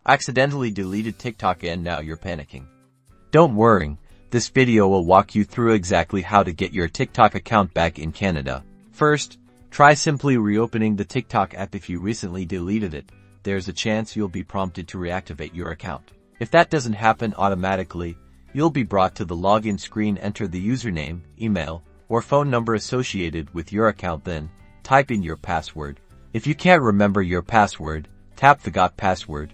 Accidentally deleted TikTok and now you're panicking. Don't worry, this video will walk you through exactly how to get your TikTok account back in Canada. First, try simply reopening the TikTok app. If you recently deleted it, there's a chance you'll be prompted to reactivate your account. If that doesn't happen automatically, you'll be brought to the login screen. Enter the username, email, or phone number associated with your account, then type in your password. If you can't remember your password, tap Forgot Password.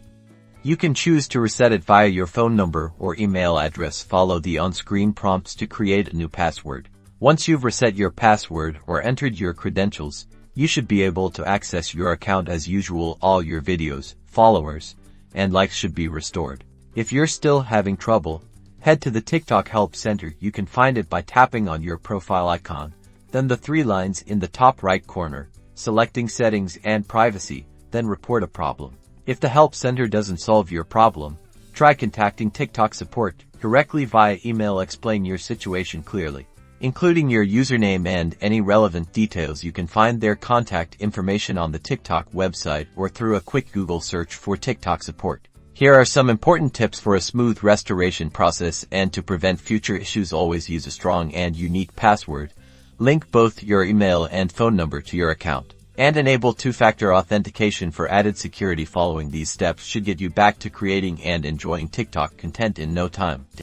You can choose to reset it via your phone number or email address. Follow the on-screen prompts to create a new password. Once you've reset your password or entered your credentials, you should be able to access your account as usual. All your videos, followers, and likes should be restored. If you're still having trouble, head to the TikTok Help Center. You can find it by tapping on your profile icon, then the three lines in the top right corner, selecting Settings and Privacy, then Report a Problem. If the Help Center doesn't solve your problem, try contacting TikTok support directly via email. Explain your situation clearly, including your username and any relevant details. You can find their contact information on the TikTok website or through a quick Google search for TikTok support. Here are some important tips for a smooth restoration process and to prevent future issues. Always use a strong and unique password. Link both your email and phone number to your account, and enable two-factor authentication for added security. Following these steps should get you back to creating and enjoying TikTok content in no time.